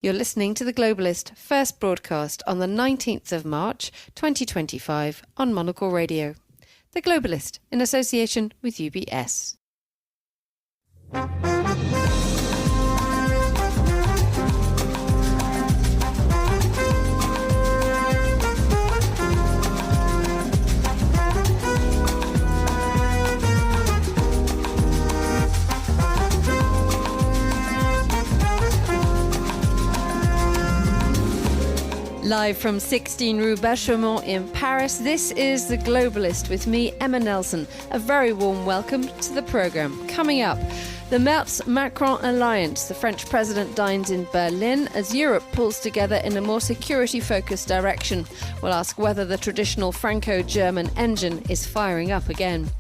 You're listening to The Globalist, first broadcast on the 19th of March 2025 on Monocle Radio. The Globalist, in association with UBS. Live from 16 Rue Bachaumont in Paris, this is The Globalist with me, Emma Nelson. A very warm welcome to the programme. Coming up, the Merz-Macron alliance. The French president dines in Berlin as Europe pulls together in a more security-focused direction. We'll ask whether the traditional Franco-German engine is firing up again.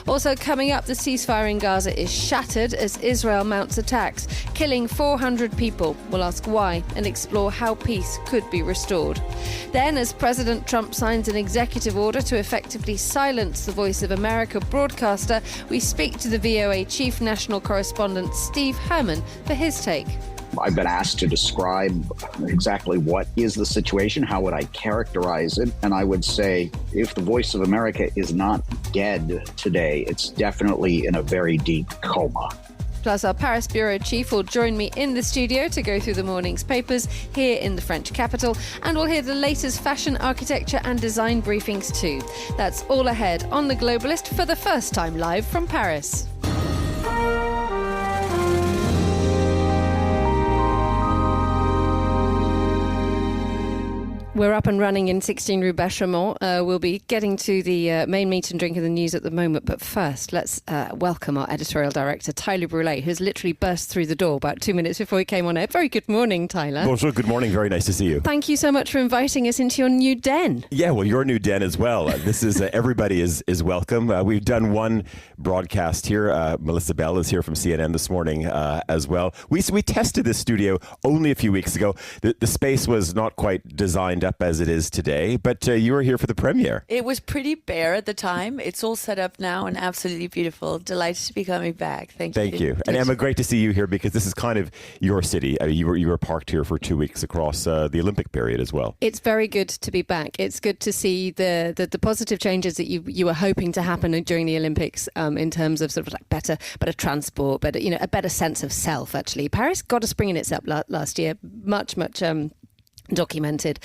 Also coming up, the ceasefire in Gaza is shattered as Israel mounts attacks, killing 400 people. We'll ask why and explore how peace could be restored. Then, as President Trump signs an executive order to effectively silence the Voice of America broadcaster, we speak to the VOA chief national correspondent Steve Herman for his take. I've been asked to describe exactly what is the situation, how would I characterize it, and I would say if the Voice of America is not dead today, it's definitely in a very deep coma. Plus, our Paris bureau chief will join me in the studio to go through the morning's papers here in the French capital, and we'll hear the latest fashion, architecture and design briefings too. That's all ahead on The Globalist for the first time live from Paris. We're up and running in 16 Rue Bachaumont. We'll be getting to the main meat and drink of the news at the moment. But first, let's welcome our editorial director, Tyler Brûlé, who's literally burst through the door about 2 minutes before we came on air. Very good morning, Tyler. Bonjour, good morning. Very nice to see you. Thank you so much for inviting us into your new den. Yeah, well, your new den as well. This is everybody is welcome. We've done one broadcast here. Melissa Bell is here from CNN this morning as well. We tested this studio only a few weeks ago. The space was not quite designed up as it is today, but you were here for the premiere. It was pretty bare at the time. It's all set up now and absolutely beautiful. Delighted to be coming back. Thank you. And Emma, great to see you here because this is kind of your city. You were parked here for 2 weeks across the Olympic period as well. It's very good to be back. It's good to see the positive changes that you were hoping to happen during the Olympics in terms of sort of like better transport, better a better sense of self. Actually, Paris got a spring in its step last year. Much. Documented.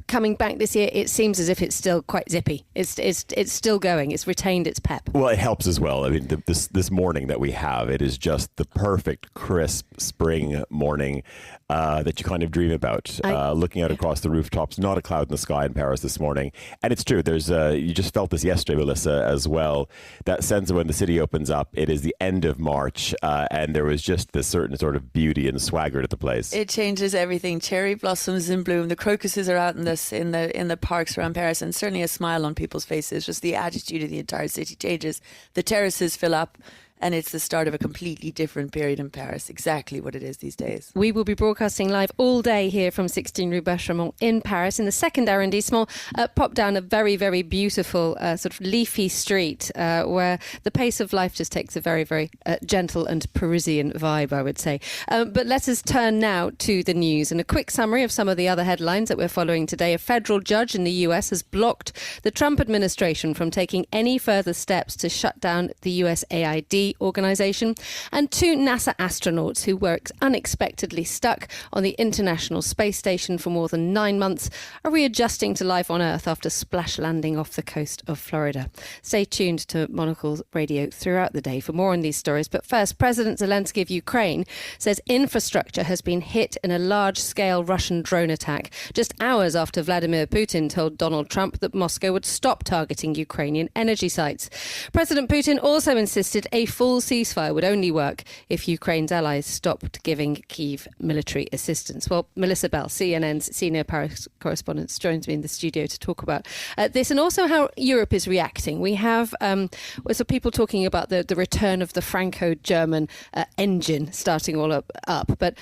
Coming back this year, it seems as if it's still quite zippy. It's still going. It's retained its pep. Well, it helps as well. I mean, this morning that we have, it is just the perfect, crisp spring morning that you kind of dream about. Looking out across the rooftops, not a cloud in the sky in Paris this morning. And it's true. There's you just felt this yesterday, Melissa, as well. That sense of when the city opens up, it is the end of March, and there was just this certain sort of beauty and swagger to the place. It changes everything. Cherry blossoms in bloom. The crocuses are out in the parks around Paris, and certainly a smile on people's faces. Just the attitude of the entire city changes. The terraces fill up. And it's the start of a completely different period in Paris, exactly what it is these days. We will be broadcasting live all day here from 16 Rue Bachaumont in Paris, in the second arrondissement. Pop down a very, very beautiful sort of leafy street where the pace of life just takes a very, very gentle and Parisian vibe, I would say. But let us turn now to the news. And a quick summary of some of the other headlines that we're following today. A federal judge in the US has blocked the Trump administration from taking any further steps to shut down the USAID organization, and 2 NASA astronauts who were unexpectedly stuck on the International Space Station for more than 9 months are readjusting to life on Earth after splash landing off the coast of Florida. Stay tuned to Monocle Radio throughout the day for more on these stories. But first, President Zelensky of Ukraine says infrastructure has been hit in a large-scale Russian drone attack, just hours after Vladimir Putin told Donald Trump that Moscow would stop targeting Ukrainian energy sites. President Putin also insisted a full ceasefire would only work if Ukraine's allies stopped giving Kyiv military assistance. Well, Melissa Bell, CNN's senior Paris correspondent, joins me in the studio to talk about this and also how Europe is reacting. We have so people talking about the return of the Franco-German engine starting all up. But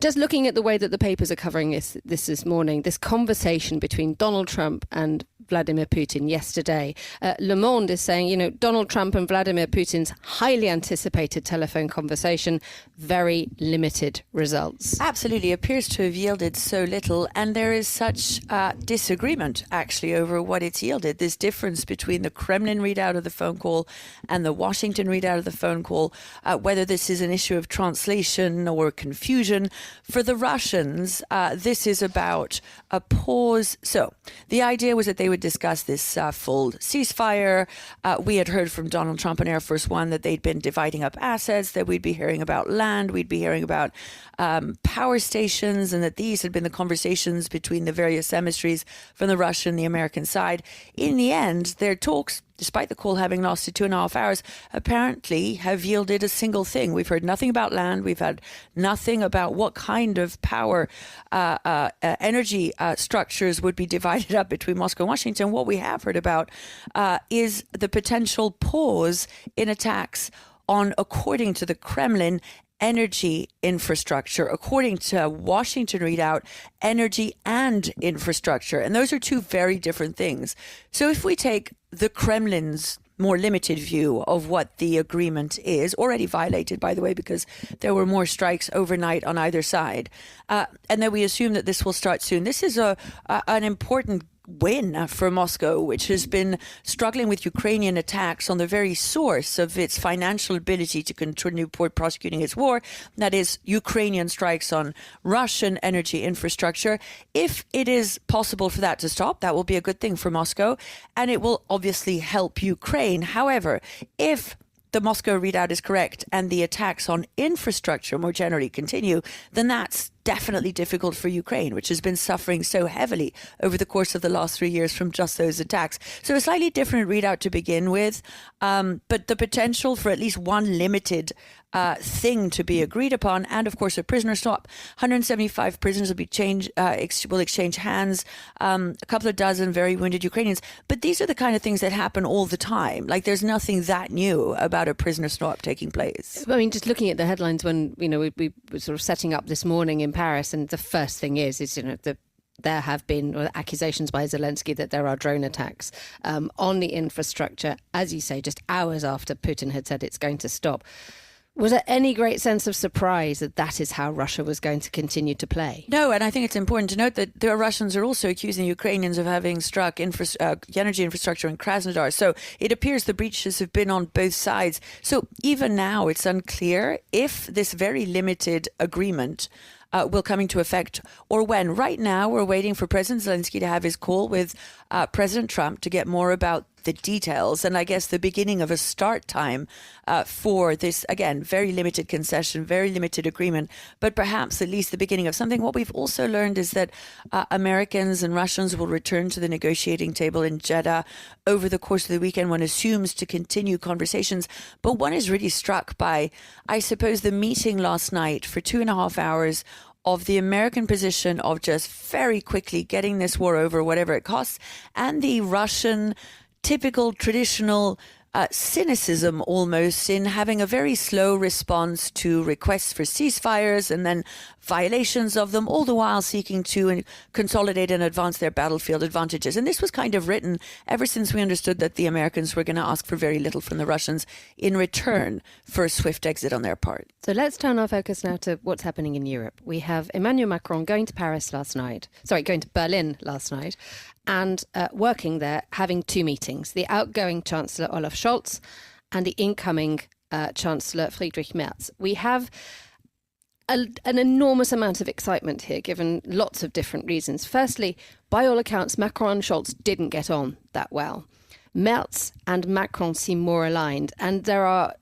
just looking at the way that the papers are covering this morning, this conversation between Donald Trump and Vladimir Putin yesterday. Le Monde is saying, Donald Trump and Vladimir Putin's highly anticipated telephone conversation, very limited results. Absolutely. It appears to have yielded so little. And there is such disagreement, actually, over what it's yielded. This difference between the Kremlin readout of the phone call and the Washington readout of the phone call, whether this is an issue of translation or confusion. For the Russians, this is about a pause. So the idea was that they would discuss this full ceasefire. We had heard from Donald Trump on Air Force One that they'd been dividing up assets, that we'd be hearing about land, we'd be hearing about power stations, and that these had been the conversations between the various emissaries from the Russian and the American side. In the end, their talks, despite the call having lasted 2.5 hours, apparently have yielded a single thing. We've heard nothing about land. We've had nothing about what kind of power energy structures would be divided up between Moscow and Washington. What we have heard about is the potential pause in attacks on, according to the Kremlin, energy infrastructure. According to Washington readout, energy and infrastructure. And those are two very different things. So if we take the Kremlin's more limited view of what the agreement is, already violated, by the way, because there were more strikes overnight on either side, and then we assume that this will start soon. This is an important win for Moscow, which has been struggling with Ukrainian attacks on the very source of its financial ability to continue prosecuting its war, that is Ukrainian strikes on Russian energy infrastructure. If it is possible for that to stop, that will be a good thing for Moscow, and it will obviously help Ukraine. However, if the Moscow readout is correct and the attacks on infrastructure more generally continue, then that's definitely difficult for Ukraine, which has been suffering so heavily over the course of the last 3 years from just those attacks. So a slightly different readout to begin with, but the potential for at least one limited thing to be agreed upon, and of course a prisoner swap. 175 prisoners will exchange hands, a couple of dozen very wounded Ukrainians. But these are the kind of things that happen all the time. Like, there's nothing that new about a prisoner swap taking place. I mean, just looking at the headlines when we were sort of setting up this morning in Paris, and the first thing is there have been accusations by Zelensky that there are drone attacks on the infrastructure, as you say, just hours after Putin had said it's going to stop. Was there any great sense of surprise that that is how Russia was going to continue to play? No, and I think it's important to note that the Russians are also accusing Ukrainians of having struck energy infrastructure in Krasnodar. So it appears the breaches have been on both sides. So even now, it's unclear if this very limited agreement will come into effect or when. Right now, we're waiting for President Zelensky to have his call with President Trump to get more about the details, and I guess the beginning of a start time for this, again, very limited concession, very limited agreement, but perhaps at least the beginning of something. What we've also learned is that Americans and Russians will return to the negotiating table in Jeddah over the course of the weekend. One assumes to continue conversations, but one is really struck by, I suppose, the meeting last night for 2.5 hours of the American position of just very quickly getting this war over, whatever it costs, and the Russian typical traditional cynicism almost in having a very slow response to requests for ceasefires and then violations of them, all the while seeking to consolidate and advance their battlefield advantages. And this was kind of written ever since we understood that the Americans were going to ask for very little from the Russians in return for a swift exit on their part. So let's turn our focus now to what's happening in Europe. We have Emmanuel Macron going to Berlin last night, and working there, having two meetings, the outgoing Chancellor Olaf Scholz and the incoming Chancellor Friedrich Merz. We have an enormous amount of excitement here, given lots of different reasons. Firstly, by all accounts, Macron and Scholz didn't get on that well. Merz and Macron seem more aligned, and there are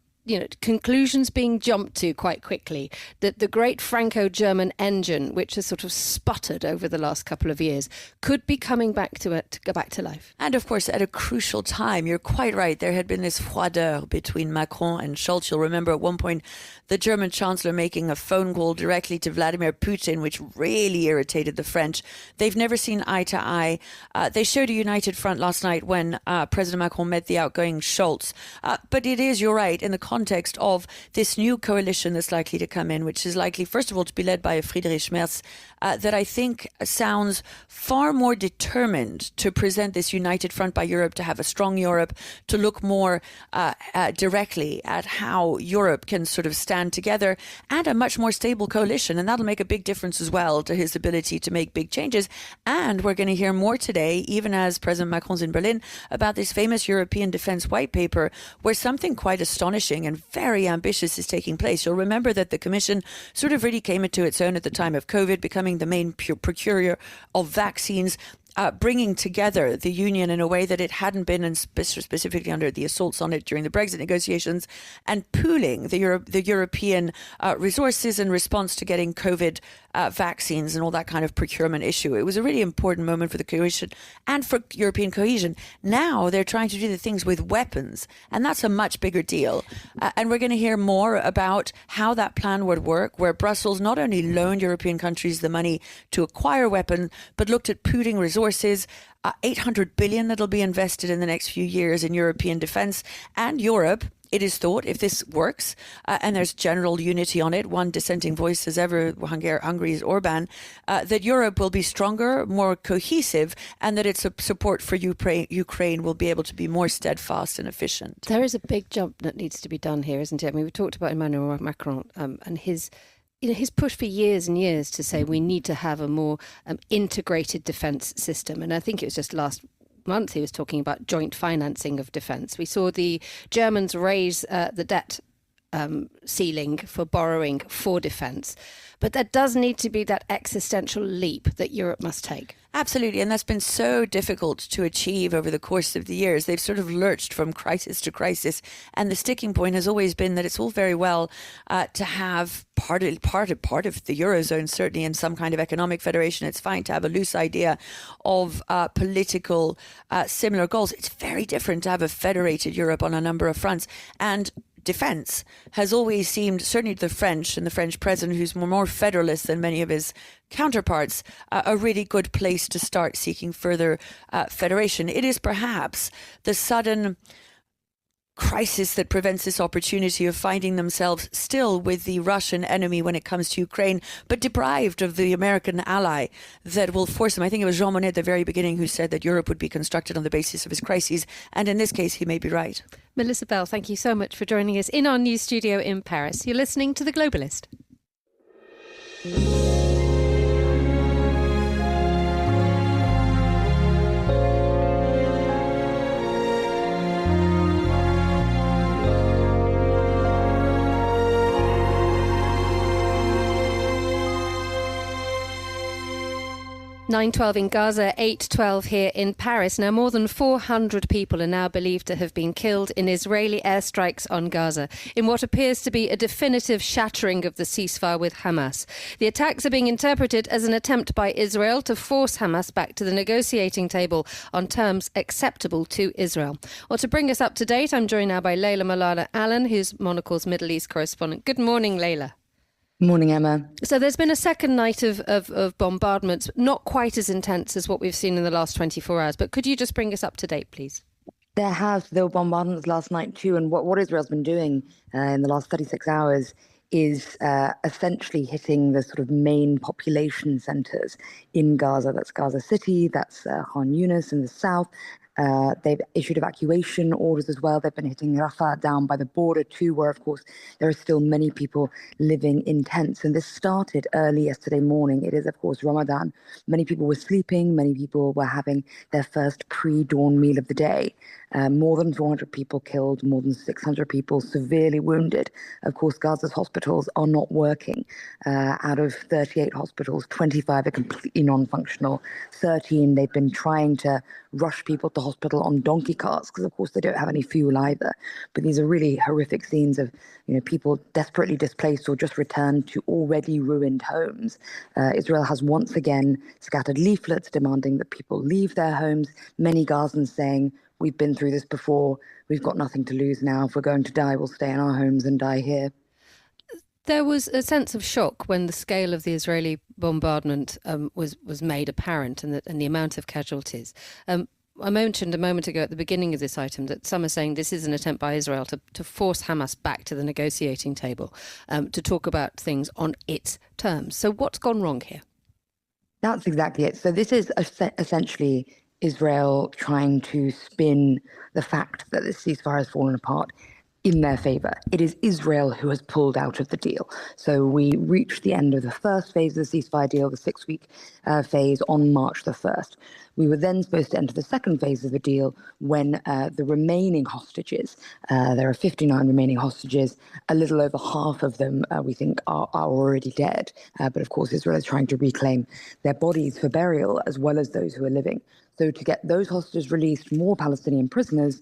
conclusions being jumped to quite quickly that the great Franco-German engine, which has sort of sputtered over the last couple of years, could be coming back to go back to life. And of course, at a crucial time, you're quite right. There had been this froideur between Macron and Scholz. You'll remember at one point, the German Chancellor making a phone call directly to Vladimir Putin, which really irritated the French. They've never seen eye to eye. They showed a united front last night when President Macron met the outgoing Scholz. But it is, you're right, in the context of this new coalition that's likely to come in, which is likely, first of all, to be led by a Friedrich Merz that I think sounds far more determined to present this united front by Europe, to have a strong Europe, to look more directly at how Europe can sort of stand together, and a much more stable coalition. And that'll make a big difference as well to his ability to make big changes. And we're going to hear more today, even as President Macron's in Berlin, about this famous European Defence White Paper, where something quite astonishing and very ambitious is taking place. You'll remember that the Commission sort of really came into its own at the time of COVID, becoming the main procurer of vaccines, bringing together the union in a way that it hadn't been, and specifically under the assaults on it during the Brexit negotiations, and pooling the European resources in response to getting COVID vaccines and all that kind of procurement issue. It was a really important moment for the coalition and for European cohesion. Now they're trying to do the things with weapons, and that's a much bigger deal. And we're going to hear more about how that plan would work, where Brussels not only loaned European countries the money to acquire weapons, but looked at pooling resources. 800 billion that'll be invested in the next few years in European defence. And Europe, it is thought, if this works, and there's general unity on it, one dissenting voice as ever, Hungary's Orban, that Europe will be stronger, more cohesive, and that its support for Ukraine will be able to be more steadfast and efficient. There is a big jump that needs to be done here, isn't it? I mean, we talked about Emmanuel Macron and his push for years and years to say we need to have a more integrated defence system. And I think it was just last month he was talking about joint financing of defence. We saw the Germans raise the debt ceiling for borrowing for defence. But there does need to be that existential leap that Europe must take. Absolutely, and that's been so difficult to achieve over the course of the years. They've sort of lurched from crisis to crisis, and the sticking point has always been that it's all very well to have part of the Eurozone, certainly in some kind of economic federation. It's fine to have a loose idea of political similar goals. It's very different to have a federated Europe on a number of fronts. And defence has always seemed, certainly to the French and the French president, who's more federalist than many of his counterparts, a really good place to start seeking further federation. It is perhaps the sudden crisis that prevents this opportunity of finding themselves still with the Russian enemy when it comes to Ukraine, but deprived of the American ally that will force them. I think it was Jean Monnet at the very beginning who said that Europe would be constructed on the basis of his crises, and in this case he may be right. Melissa Bell, thank you so much for joining us in our news studio in Paris. You're listening to The Globalist. 9:12 in Gaza, 8:12 here in Paris. Now, more than 400 people are now believed to have been killed in Israeli airstrikes on Gaza, in what appears to be a definitive shattering of the ceasefire with Hamas. The attacks are being interpreted as an attempt by Israel to force Hamas back to the negotiating table on terms acceptable to Israel. Well, to bring us up to date, I'm joined now by Leila Malala Allen, who's Monocle's Middle East correspondent. Good morning, Leila. Morning, Emma. So there's been a second night of bombardments, not quite as intense as what we've seen in the last 24 hours. But could you just bring us up to date, please? There were bombardments last night too. And what Israel's been doing in the last 36 hours is essentially hitting the sort of main population centers in Gaza. That's Gaza City, that's Khan Yunis in the south. They've issued evacuation orders as well. They've been hitting Rafah down by the border too, where, of course, there are still many people living in tents. And this started early yesterday morning. It is, of course, Ramadan. Many people were sleeping. Many people were having their first pre-dawn meal of the day. More than 400 people killed, more than 600 people severely wounded. Of course, Gaza's hospitals are not working. Out of 38 hospitals, 25 are completely non-functional. 13, they've been trying to rush people to hospital on donkey carts because, of course, they don't have any fuel either. But these are really horrific scenes of, people desperately displaced or just returned to already ruined homes. Israel has once again scattered leaflets demanding that people leave their homes. Many Gazans saying, "We've been through this before. We've got nothing to lose now. If we're going to die, we'll stay in our homes and die here." There was a sense of shock when the scale of the Israeli bombardment was made apparent and the amount of casualties. I mentioned a moment ago at the beginning of this item that some are saying this is an attempt by Israel to force Hamas back to the negotiating table, to talk about things on its terms. So what's gone wrong here? That's exactly it. So this is essentially Israel trying to spin the fact that the ceasefire has fallen apart in their favor. It is Israel who has pulled out of the deal. So we reached the end of the first phase of the ceasefire deal, the 6-week phase, on March the 1st. We were then supposed to enter the second phase of the deal when the remaining hostages, there are 59 remaining hostages, a little over half of them we think are already dead. But of course, Israel is trying to reclaim their bodies for burial as well as those who are living. So to get those hostages released, more Palestinian prisoners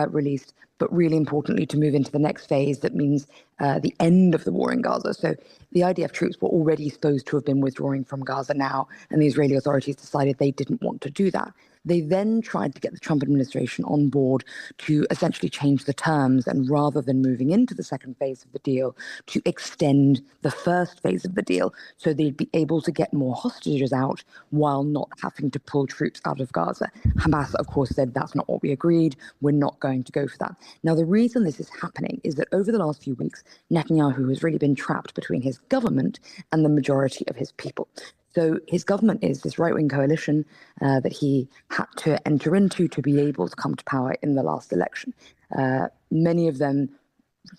released, but really importantly to move into the next phase that means the end of the war in Gaza. So the IDF troops were already supposed to have been withdrawing from Gaza now, and the Israeli authorities decided they didn't want to do that. They then tried to get the Trump administration on board to essentially change the terms, and rather than moving into the second phase of the deal, to extend the first phase of the deal so they'd be able to get more hostages out while not having to pull troops out of Gaza. Hamas, of course, said that's not what we agreed. We're not going to go for that. Now, the reason this is happening is that over the last few weeks, Netanyahu has really been trapped between his government and the majority of his people. So his government is this right-wing coalition that he had to enter into to be able to come to power in the last election. Many of them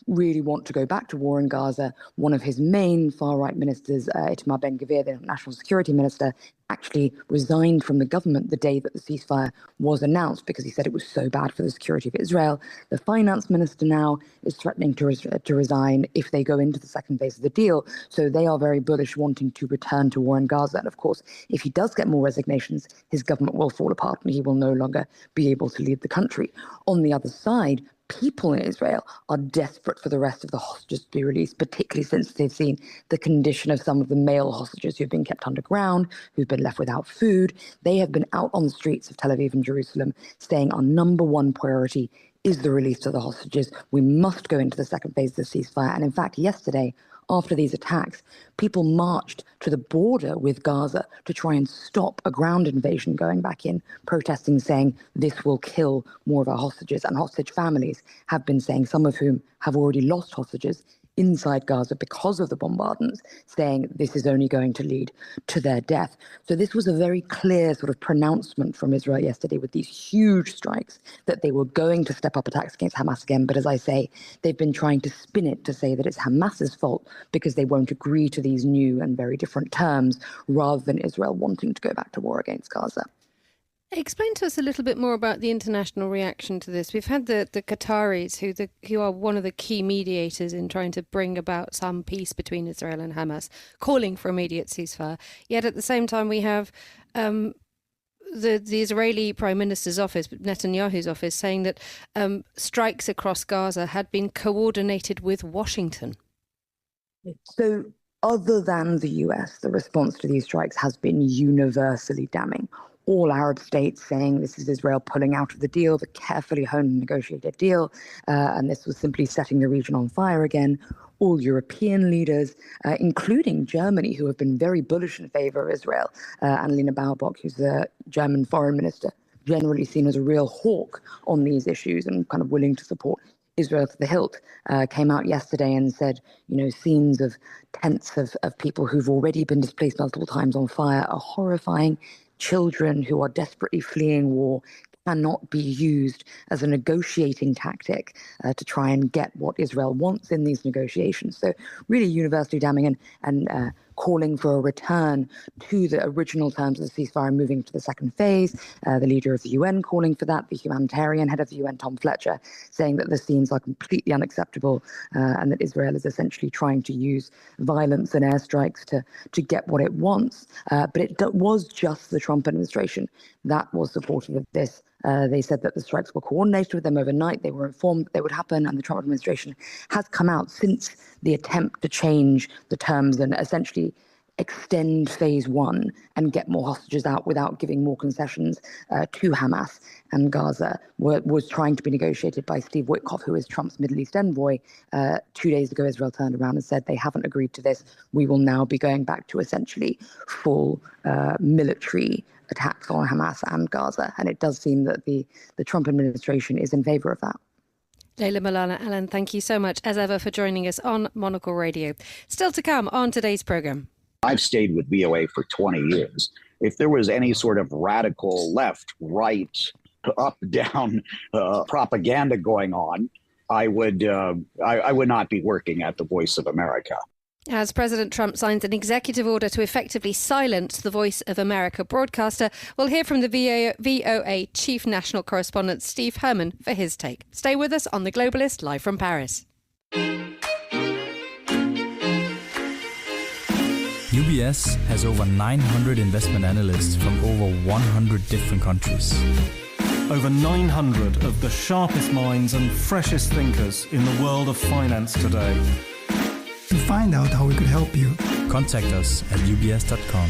really want to go back to war in Gaza. One of his main far-right ministers, Itamar Ben-Gvir, the national security minister, actually resigned from the government the day that the ceasefire was announced because he said it was so bad for the security of Israel. The finance minister now is threatening to resign if they go into the second phase of the deal. So they are very bullish, wanting to return to war in Gaza. And of course, if he does get more resignations, his government will fall apart and he will no longer be able to lead the country. On the other side, people in Israel are desperate for the rest of the hostages to be released, particularly since they've seen the condition of some of the male hostages who've been kept underground, who've been left without food. They have been out on the streets of Tel Aviv and Jerusalem saying our number one priority is the release of the hostages. We must go into the second phase of the ceasefire. And in fact, yesterday, after these attacks, people marched to the border with Gaza to try and stop a ground invasion going back in, protesting, saying this will kill more of our hostages. And hostage families have been saying, some of whom have already lost hostages inside Gaza because of the bombardments, saying this is only going to lead to their death. So this was a very clear sort of pronouncement from Israel yesterday with these huge strikes that they were going to step up attacks against Hamas again. But as I say, they've been trying to spin it to say that it's Hamas's fault because they won't agree to these new and very different terms, rather than Israel wanting to go back to war against Gaza. Explain to us a little bit more about the international reaction to this. We've had the Qataris, who are one of the key mediators in trying to bring about some peace between Israel and Hamas, calling for immediate ceasefire. Yet at the same time, we have the Israeli Prime Minister's office, Netanyahu's office, saying that strikes across Gaza had been coordinated with Washington. So other than the US, the response to these strikes has been universally damning. All Arab states saying this is Israel pulling out of the deal, the carefully honed negotiated deal, and this was simply setting the region on fire again. All European leaders, including Germany, who have been very bullish in favor of Israel, Annalena Baerbock, who's the German foreign minister, generally seen as a real hawk on these issues and kind of willing to support Israel to the hilt, came out yesterday and said, scenes of tents of people who've already been displaced multiple times on fire are horrifying. Children who are desperately fleeing war cannot be used as a negotiating tactic to try and get what Israel wants in these negotiations. So really universally damning and calling for a return to the original terms of the ceasefire and moving to the second phase. The leader of the UN calling for that, the humanitarian head of the UN, Tom Fletcher, saying that the scenes are completely unacceptable and that Israel is essentially trying to use violence and airstrikes to get what it wants. But it was just the Trump administration that was supportive of this. They said that the strikes were coordinated with them overnight. They were informed that they would happen, and the Trump administration has come out since the attempt to change the terms and essentially extend phase one and get more hostages out without giving more concessions to Hamas and Gaza was trying to be negotiated by Steve Witkoff, who is Trump's Middle East envoy. 2 days ago, Israel turned around and said they haven't agreed to this. We will now be going back to essentially full military attacks on Hamas and Gaza. And it does seem that the Trump administration is in favor of that. Leila Malala Allen, thank you so much, as ever, for joining us on Monocle Radio. Still to come on today's programme. I've stayed with VOA for 20 years. If there was any sort of radical left, right, up, down propaganda going on, I would not be working at the Voice of America. As President Trump signs an executive order to effectively silence the Voice of America broadcaster, we'll hear from the VOA Chief National Correspondent Steve Herman for his take. Stay with us on The Globalist, live from Paris. UBS has over 900 investment analysts from over 100 different countries. Over 900 of the sharpest minds and freshest thinkers in the world of finance today. To find out how we could help you, contact us at ubs.com.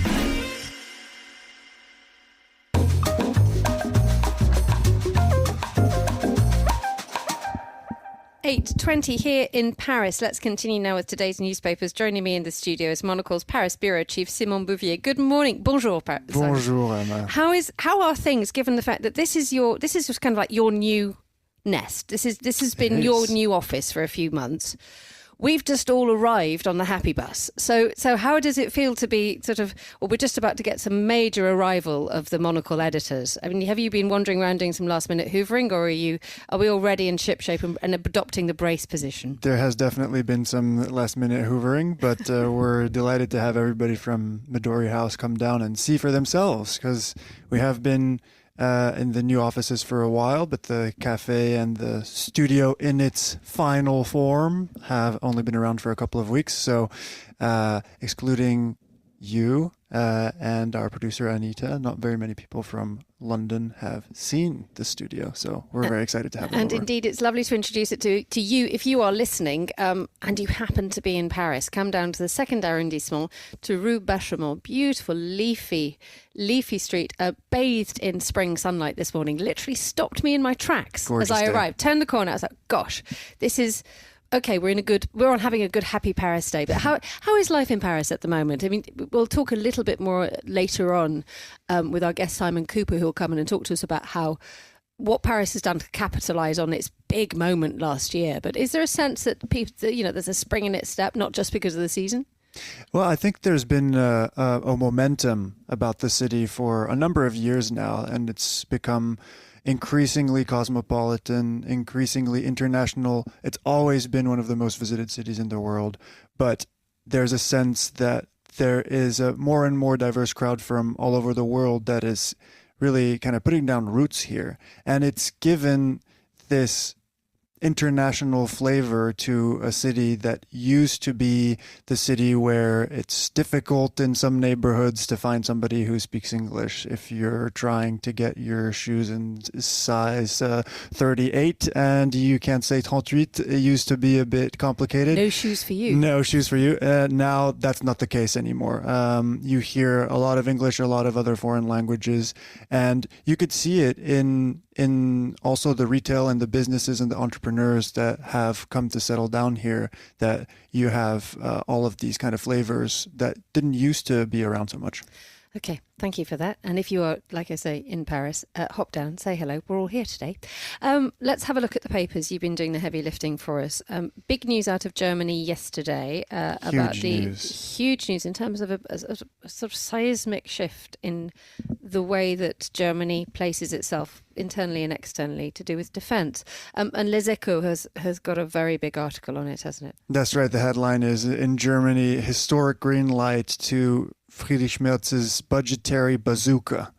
"8:20 here in Paris. Let's continue now with today's newspapers. Joining me in the studio is Monocle's Paris bureau chief Simon Bouvier. Good morning. Bonjour. Bonjour, Emma. How are things, given the fact that this is just kind of like your new nest? This has been your new office for a few months. We've just all arrived on the happy bus. So how does it feel to be we're just about to get some major arrival of the Monocle editors. I mean, have you been wandering around doing some last minute hoovering, or are we already in shipshape and adopting the brace position? There has definitely been some last minute hoovering, but we're delighted to have everybody from Midori House come down and see for themselves, because we have been in the new offices for a while, but the cafe and the studio in its final form have only been around for a couple of weeks. So excluding you and our producer Anita, not very many people from London have seen the studio. So we're very excited to have them And over. indeed, it's lovely to introduce it to you. If you are listening and you happen to be in Paris, come down to the second arrondissement, to Rue Bachaumont. Beautiful, leafy street, bathed in spring sunlight this morning. Literally stopped me in my tracks Gorgeous as I day. arrived. Turned the corner. I was like, gosh, this is... Okay, we're on having a good, happy Paris day. But how is life in Paris at the moment? I mean, we'll talk a little bit more later on with our guest Simon Cooper, who will come in and talk to us about what Paris has done to capitalise on its big moment last year. But is there a sense that people, there's a spring in its step, not just because of the season? Well, I think there's been a momentum about the city for a number of years now, and it's become increasingly cosmopolitan, increasingly international. It's always been one of the most visited cities in the world, but there's a sense that there is a more and more diverse crowd from all over the world that is really kind of putting down roots here. And it's given this international flavor to a city that used to be the city where it's difficult in some neighborhoods to find somebody who speaks English. If you're trying to get your shoes in size 38 and you can't say 38, it used to be a bit complicated. No shoes for you. No shoes for you. Now that's not the case anymore. You hear a lot of English, a lot of other foreign languages, and you could see it in also the retail and the businesses and the entrepreneurs that have come to settle down here, that you have all of these kind of flavors that didn't used to be around so much. Okay, thank you for that. And if you are, like I say, in Paris, hop down, say hello. We're all here today. Let's have a look at the papers. You've been doing the heavy lifting for us. Big news out of Germany yesterday about huge news in terms of a sort of seismic shift in the way that Germany places itself internally and externally to do with defence. And Les Echos has got a very big article on it, hasn't it? That's right. The headline is, in Germany, historic green light to Friedrich Merz's budgetary bazooka.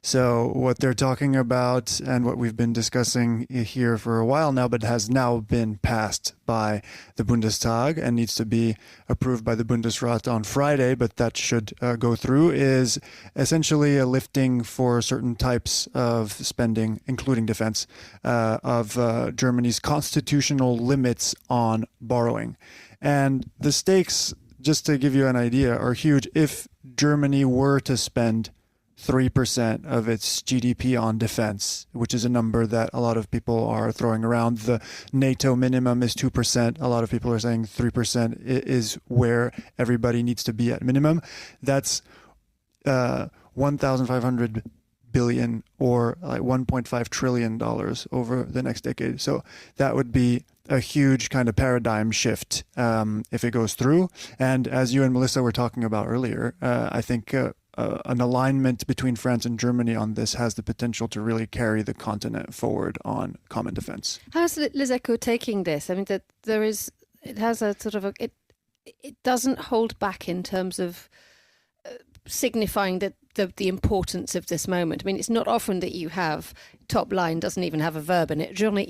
So what they're talking about, and what we've been discussing here for a while now, but has now been passed by the Bundestag and needs to be approved by the Bundesrat on Friday, but that should go through, is essentially a lifting for certain types of spending, including defense, of Germany's constitutional limits on borrowing. And the stakes, just to give you an idea, are huge. If Germany were to spend 3% of its GDP on defense, which is a number that a lot of people are throwing around. The NATO minimum is 2%. A lot of people are saying 3% is where everybody needs to be at minimum. That's 1 $1,500 billion or like $1.5 trillion over the next decade. So that would be a huge kind of paradigm shift if it goes through. And as you and Melissa were talking about earlier, I think an alignment between France and Germany on this has the potential to really carry the continent forward on common defense. How's Les Echos taking this? I mean, that it has a sort of it doesn't hold back in terms of signifying that the importance of this moment. I mean, it's not often that you have top line doesn't even have a verb in it. Journée,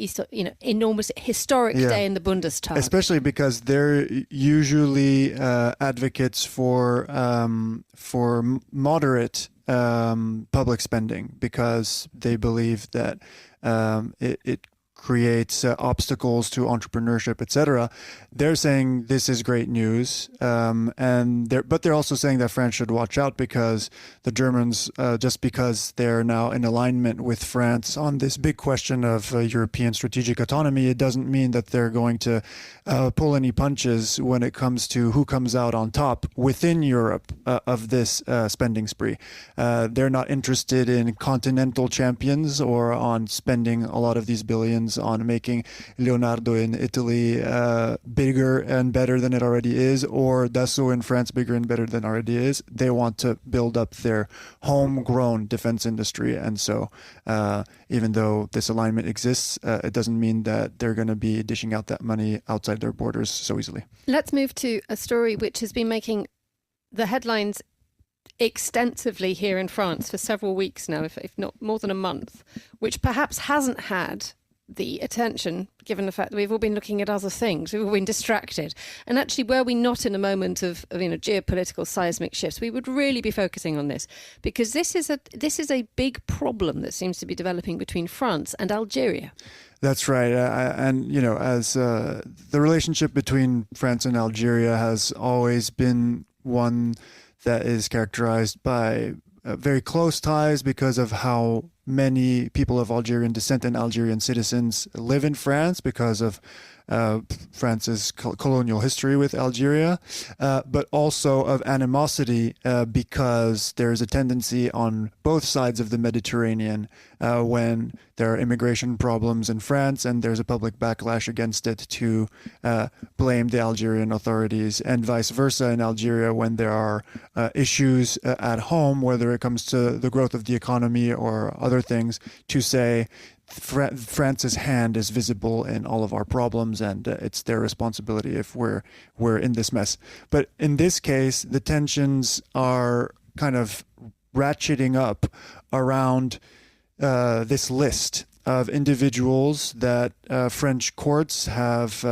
enormous historic day in the Bundestag. Especially because they're usually advocates for moderate public spending, because they believe that it creates obstacles to entrepreneurship, etc. They're saying this is great news, but they're also saying that France should watch out, because the Germans, just because they're now in alignment with France on this big question of European strategic autonomy, it doesn't mean that they're going to pull any punches when it comes to who comes out on top within Europe of this spending spree. They're not interested in continental champions or on spending a lot of these billions on making Leonardo in Italy bigger and better than it already is, or Dassault in France bigger and better than it already is. They want to build up their homegrown defense industry. And so even though this alignment exists, it doesn't mean that they're going to be dishing out that money outside their borders so easily. Let's move to a story which has been making the headlines extensively here in France for several weeks now, if not more than a month, which perhaps hasn't had the attention, given the fact that we've all been looking at other things. We've all been distracted. And actually, were we not in a moment of geopolitical seismic shifts, we would really be focusing on this, because this is a big problem that seems to be developing between France and Algeria. That's right. As the relationship between France and Algeria has always been one that is characterized by very close ties, because of how many people of Algerian descent and Algerian citizens live in France, because of France's colonial history with Algeria, but also of animosity because there's a tendency on both sides of the Mediterranean when there are immigration problems in France and there's a public backlash against it to blame the Algerian authorities, and vice versa in Algeria when there are issues at home, whether it comes to the growth of the economy or other things, to say France's hand is visible in all of our problems, and it's their responsibility if we're in this mess. But in this case, the tensions are kind of ratcheting up around this list of individuals that French courts have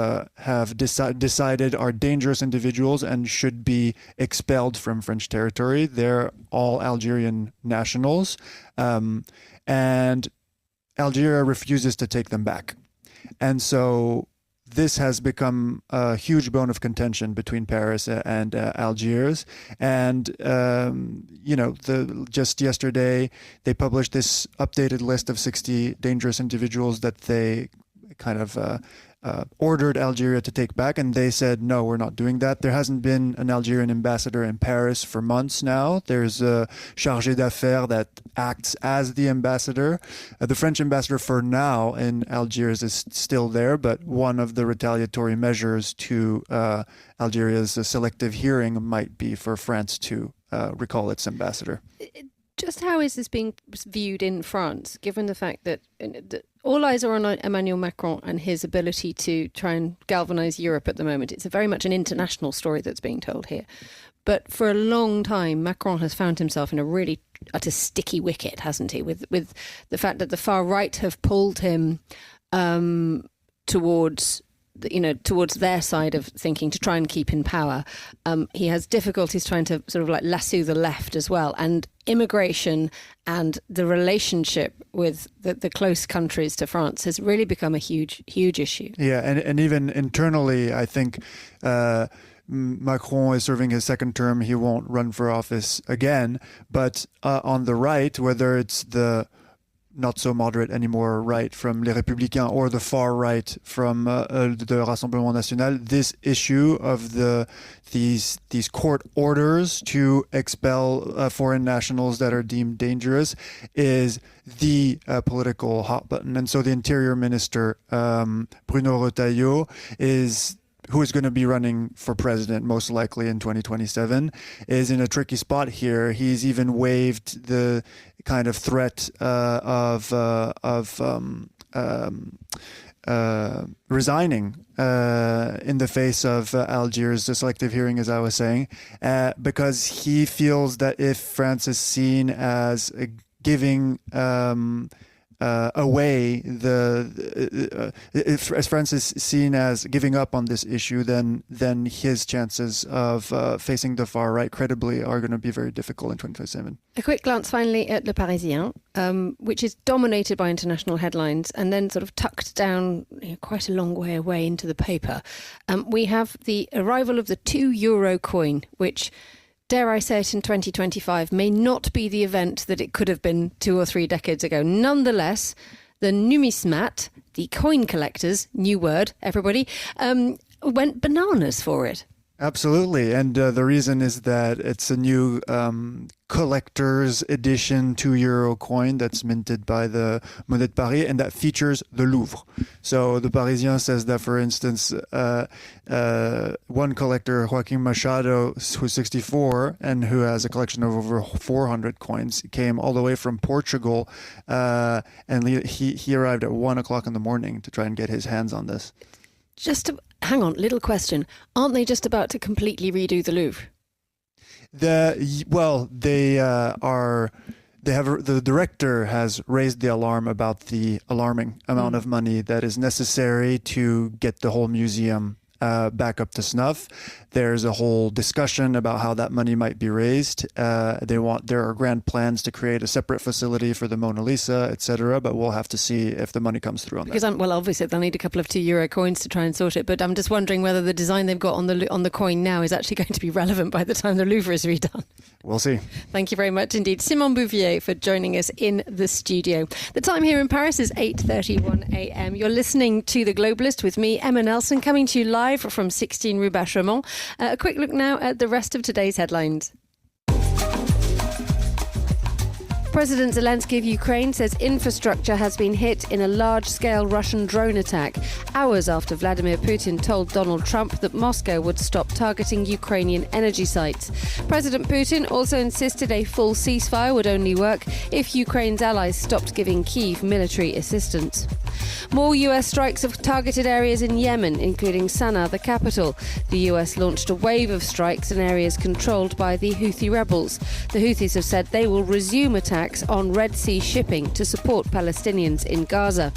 decided are dangerous individuals and should be expelled from French territory. They're all Algerian nationals, and Algeria refuses to take them back. And so this has become a huge bone of contention between Paris and Algiers. And, just yesterday, they published this updated list of 60 dangerous individuals that they kind of ordered Algeria to take back, and they said, no, we're not doing that. There hasn't been an Algerian ambassador in Paris for months now. There's a chargé d'affaires that acts as the ambassador. The French ambassador for now in Algiers is still there, but one of the retaliatory measures to Algeria's selective hearing might be for France to recall its ambassador. Just how is this being viewed in France, given the fact that all eyes are on Emmanuel Macron and his ability to try and galvanise Europe at the moment? It's very much an international story that's being told here. But for a long time, Macron has found himself in at a sticky wicket, hasn't he? With the fact that the far right have pulled him towards their side of thinking to try and keep in power. He has difficulties trying to sort of like lasso the left as well. And immigration and the relationship with the close countries to France has really become a huge, huge issue. Yeah, and even internally, I think Macron is serving his second term. He won't run for office again. But on the right, whether it's the not so moderate anymore right from Les Républicains or the far right from the Rassemblement National, this issue of these court orders to expel foreign nationals that are deemed dangerous is the political hot button. And so the Interior Minister, Bruno Retailleau, who is going to be running for president most likely in 2027, is in a tricky spot here. He's even waived the kind of threat of resigning in the face of Algiers' selective hearing, as I was saying, because he feels that if France is seen as giving away if France is seen as giving up on this issue, then his chances of facing the far right credibly are going to be very difficult in 2027. A quick glance finally at Le Parisien, which is dominated by international headlines and then sort of tucked down quite a long way away into the paper. We have the arrival of the €2 coin, which, dare I say it, in 2025 may not be the event that it could have been 2 or 3 decades ago. Nonetheless, the numismat, the coin collectors, new word, everybody, went bananas for it. Absolutely. And the reason is that it's a new collector's edition €2 coin that's minted by the Monnaie de Paris, and that features the Louvre. So the Parisien says that, for instance, one collector, Joaquin Machado, who's 64 and who has a collection of over 400 coins, came all the way from Portugal, and he arrived at 1 o'clock in the morning to try and get his hands on this. Hang on, little question. Aren't they just about to completely redo the Louvre? The director has raised the alarm about the alarming amount of money that is necessary to get the whole museum back up to snuff. There's a whole discussion about how that money might be raised. There are grand plans to create a separate facility for the Mona Lisa, etc. But we'll have to see if the money comes through on that. Because obviously they'll need a couple of €2 coins to try and sort it. But I'm just wondering whether the design they've got on the coin now is actually going to be relevant by the time the Louvre is redone. We'll see. Thank you very much indeed, Simon Bouvier, for joining us in the studio. The time here in Paris is 8:31 a.m. You're listening to The Globalist with me, Emma Nelson, coming to you live from 16 Rue Bachaumont. A quick look now at the rest of today's headlines. President Zelensky of Ukraine says infrastructure has been hit in a large-scale Russian drone attack, hours after Vladimir Putin told Donald Trump that Moscow would stop targeting Ukrainian energy sites. President Putin also insisted a full ceasefire would only work if Ukraine's allies stopped giving Kyiv military assistance. More US strikes have targeted areas in Yemen, including Sana'a, the capital. The US launched a wave of strikes in areas controlled by the Houthi rebels. The Houthis have said they will resume attacks on Red Sea shipping to support Palestinians in Gaza.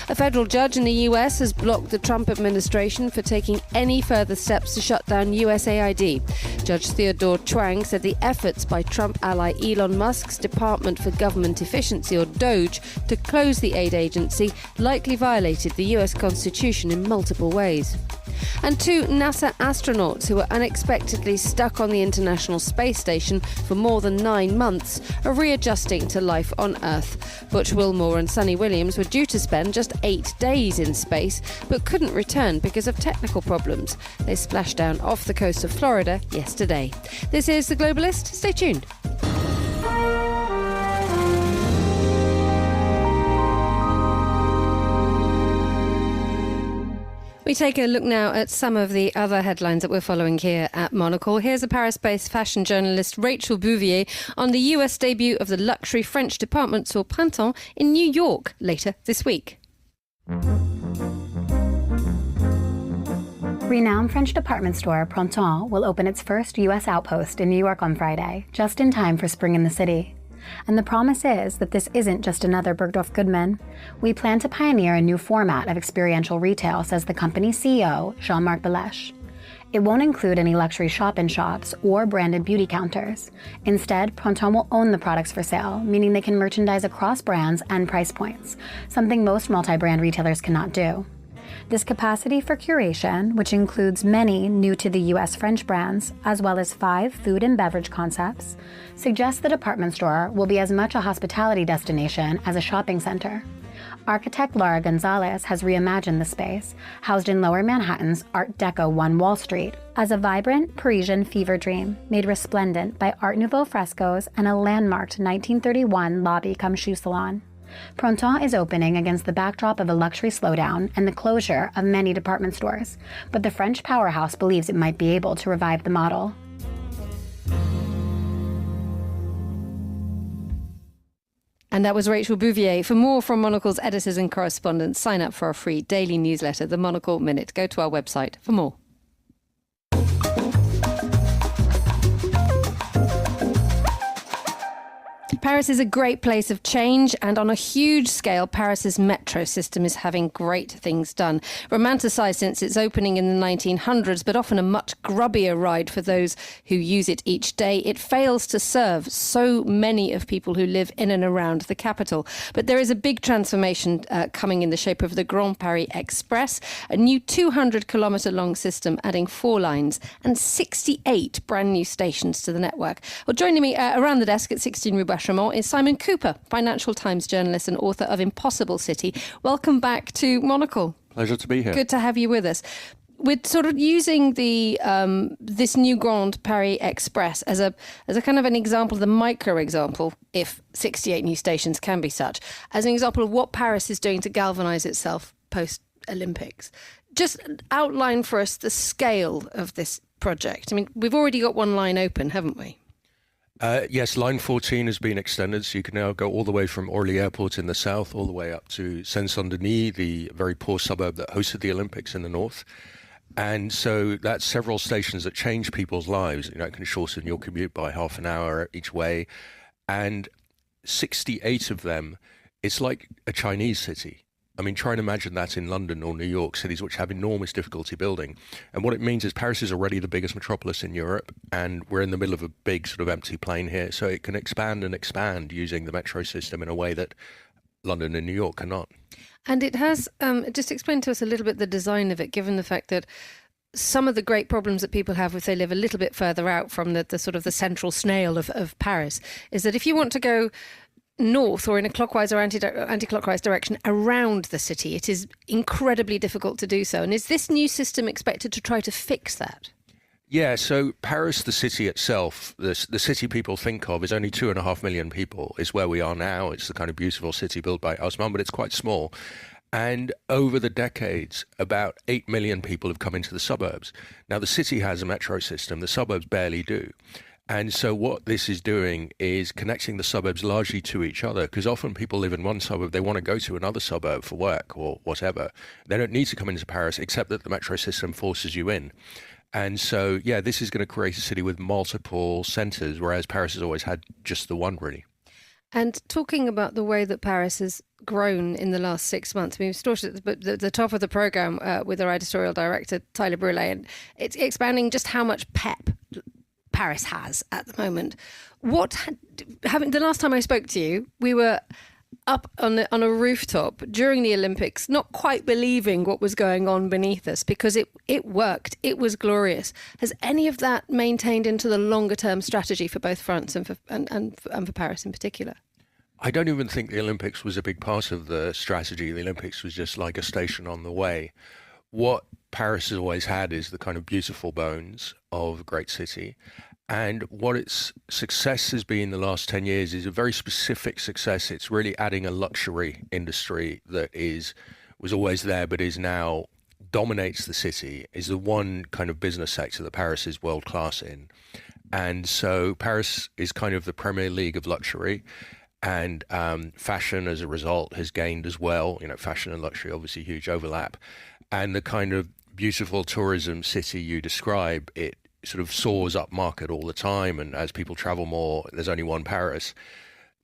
A federal judge in the US has blocked the Trump administration for taking any further steps to shut down USAID. Judge Theodore Chuang said the efforts by Trump ally Elon Musk's Department for Government Efficiency, or DOGE, to close the aid agency likely violated the US Constitution in multiple ways. And 2 NASA astronauts who were unexpectedly stuck on the International Space Station for more than 9 months are readjusting to life on Earth. Butch Wilmore and Sonny Williams were due to spend just 8 days in space, but couldn't return because of technical problems. They splashed down off the coast of Florida yesterday. This is The Globalist. Stay tuned. We take a look now at some of the other headlines that we're following here at Monocle. Here's a Paris-based fashion journalist, Rachel Bouvier, on the US debut of the luxury French department store Printemps in New York later this week. Renowned French department store Printemps will open its first US outpost in New York on Friday, just in time for spring in the city. And the promise is that this isn't just another Bergdorf Goodman. We plan to pioneer a new format of experiential retail, says the company's CEO, Jean-Marc Belèche. It won't include any luxury shop-in-shops or branded beauty counters. Instead, Printemps will own the products for sale, meaning they can merchandise across brands and price points, something most multi-brand retailers cannot do. This capacity for curation, which includes many new to the US French brands, as well as 5 food and beverage concepts, suggests the department store will be as much a hospitality destination as a shopping center. Architect Laura Gonzalez has reimagined the space, housed in Lower Manhattan's Art Deco 1 Wall Street, as a vibrant Parisian fever dream made resplendent by Art Nouveau frescoes and a landmarked 1931 lobby-cum-shoe salon. Printemps is opening against the backdrop of a luxury slowdown and the closure of many department stores, but the French powerhouse believes it might be able to revive the model. And that was Rachel Bouvier. For more from Monocle's editors and correspondents, sign up for our free daily newsletter, The Monocle Minute. Go to our website for more. Paris is a great place of change, and on a huge scale, Paris's metro system is having great things done. Romanticised since its opening in the 1900s, but often a much grubbier ride for those who use it each day, it fails to serve so many of people who live in and around the capital. But there is a big transformation coming in the shape of the Grand Paris Express, a new 200-kilometre-long system adding 4 lines and 68 brand new stations to the network. Well, joining me around the desk at 16 Rue Bachaumont is Simon Cooper, Financial Times journalist and author of Impossible City. Welcome back to Monocle. Pleasure to be here. Good to have you with us. We're sort of using the this new Grand Paris Express as a kind of an example, the micro example, if 68 new stations can be such, as an example of what Paris is doing to galvanise itself post-Olympics. Just outline for us the scale of this project. I mean, we've already got one line open, haven't we? Yes, Line 14 has been extended, so you can now go all the way from Orly Airport in the south, all the way up to Seine-Saint-Denis, the very poor suburb that hosted the Olympics in the north. And so that's several stations that change people's lives. You know, it can shorten your commute by half an hour each way. And 68 of them, it's like a Chinese city. I mean, try and imagine that in London or New York, cities which have enormous difficulty building. And what it means is Paris is already the biggest metropolis in Europe, and we're in the middle of a big sort of empty plain here. So it can expand and expand using the metro system in a way that London and New York cannot. And it has, just explain to us a little bit the design of it, given the fact that some of the great problems that people have if they live a little bit further out from the sort of the central snail of Paris, is that if you want to go north or in a clockwise or anti-clockwise direction around the city, it is incredibly difficult to do so. And is this new system expected to try to fix that? Yeah, so Paris, the city itself, the city people think of is only 2.5 million people, is where we are now. It's the kind of beautiful city built by Haussmann, but it's quite small. And over the decades, about 8 million people have come into the suburbs. Now, the city has a metro system, the suburbs barely do. And so what this is doing is connecting the suburbs largely to each other, because often people live in one suburb, they want to go to another suburb for work or whatever. They don't need to come into Paris, except that the metro system forces you in. And so, yeah, this is going to create a city with multiple centres, whereas Paris has always had just the one, really. And talking about the way that Paris has grown in the last 6 months, we started at the top of the programme with our editorial director, Tyler Brule, and it's expanding just how much pep Paris has at the moment. The last time I spoke to you, we were up on a rooftop during the Olympics, not quite believing what was going on beneath us, because it worked. It was glorious. Has any of that maintained into the longer term strategy for both France and for Paris in particular? I don't even think the Olympics was a big part of the strategy. The Olympics was just like a station on the way. What Paris has always had is the kind of beautiful bones of a great city. And what its success has been the last 10 years is a very specific success. It's really adding a luxury industry that was always there, but is now dominates the city, is the one kind of business sector that Paris is world class in. And so Paris is kind of the Premier League of luxury. And fashion, as a result, has gained as well. You know, fashion and luxury, obviously huge overlap. And the kind of beautiful tourism city you describe, it sort of soars up market all the time. And as people travel more, there's only one Paris.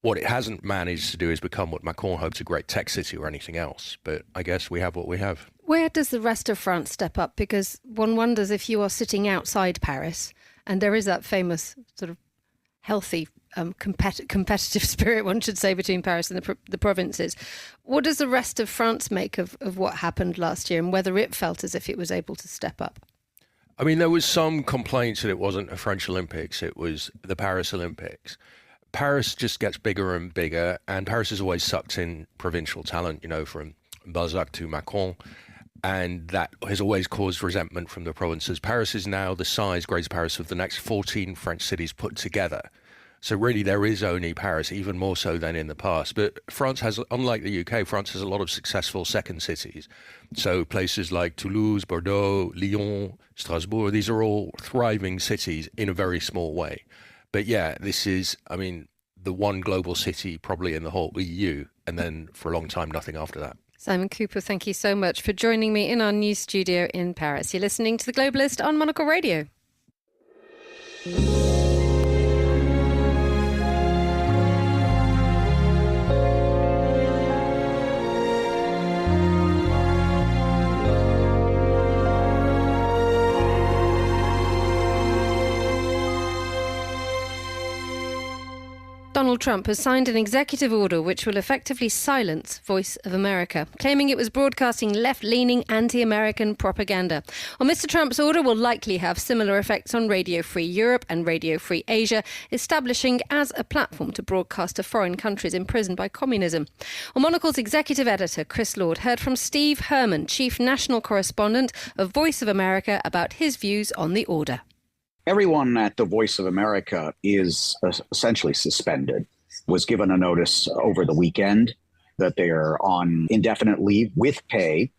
What it hasn't managed to do is become what Macron hoped, a great tech city or anything else. But I guess we have what we have. Where does the rest of France step up? Because one wonders if you are sitting outside Paris, and there is that famous sort of healthy competitive spirit, one should say, between Paris and the provinces. What does the rest of France make of what happened last year, and whether it felt as if it was able to step up? I mean, there was some complaints that it wasn't a French Olympics, it was the Paris Olympics. Paris just gets bigger and bigger, and Paris has always sucked in provincial talent, from Balzac to Macron, and that has always caused resentment from the provinces. Paris is now the size, Greater Paris, of the next 14 French cities put together. So really there is only Paris, even more so than in the past. But France has, unlike the UK, France has a lot of successful second cities. So places like Toulouse, Bordeaux, Lyon, Strasbourg, these are all thriving cities in a very small way. But yeah, this is, the one global city probably in the whole EU, and then for a long time, nothing after that. Simon Cooper, thank you so much for joining me in our new studio in Paris. You're listening to The Globalist on Monocle Radio. Donald Trump has signed an executive order which will effectively silence Voice of America, claiming it was broadcasting left-leaning anti-American propaganda. Well, Mr. Trump's order will likely have similar effects on Radio Free Europe and Radio Free Asia, establishing as a platform to broadcast to foreign countries imprisoned by communism. Well, Monocle's executive editor, Chris Lord, heard from Steve Herman, chief national correspondent of Voice of America, about his views on the order. Everyone at the Voice of America is essentially suspended, was given a notice over the weekend that they are on indefinite leave with pay.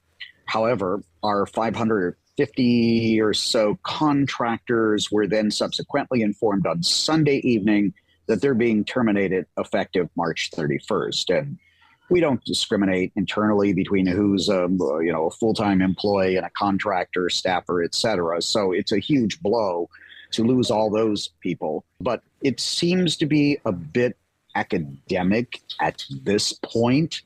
However, our 550 or so contractors were then subsequently informed on Sunday evening that they're being terminated effective March 31st. And we don't discriminate internally between who's a full-time employee and a contractor, staffer, et cetera. So it's a huge blow to lose all those people. But it seems to be a bit academic at this point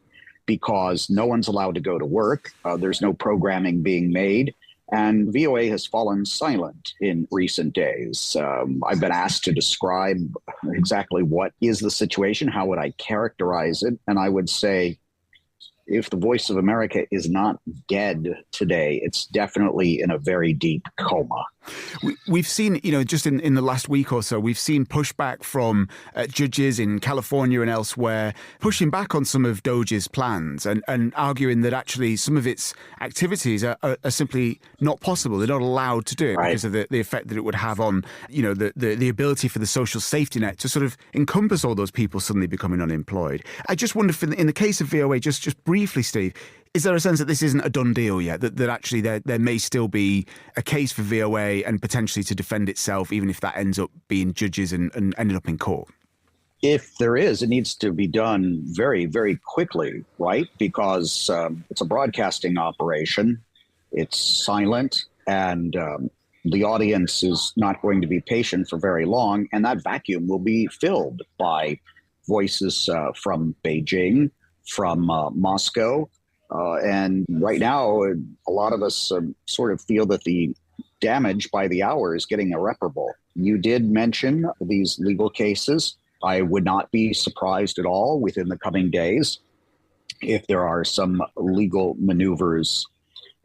because no one's allowed to go to work. There's no programming being made. And VOA has fallen silent in recent days. I've been asked to describe exactly what is the situation, how would I characterize it? And I would say, if the Voice of America is not dead today, it's definitely in a very deep coma. We've seen, just in the last week or so, we've seen pushback from judges in California and elsewhere, pushing back on some of DOJ's plans and arguing that actually some of its activities are simply not possible. They're not allowed to do it because of the effect that it would have on, the ability for the social safety net to sort of encompass all those people suddenly becoming unemployed. I just wonder if in the case of VOA, just briefly, Steve, is there a sense that this isn't a done deal yet, that actually there may still be a case for VOA and potentially to defend itself, even if that ends up being judges and ended up in court? If there is, it needs to be done very, very quickly, right? Because it's a broadcasting operation. It's silent, and the audience is not going to be patient for very long, and that vacuum will be filled by voices from Beijing, from Moscow. And right now, a lot of us sort of feel that the damage by the hour is getting irreparable. You did mention these legal cases. I would not be surprised at all within the coming days if there are some legal maneuvers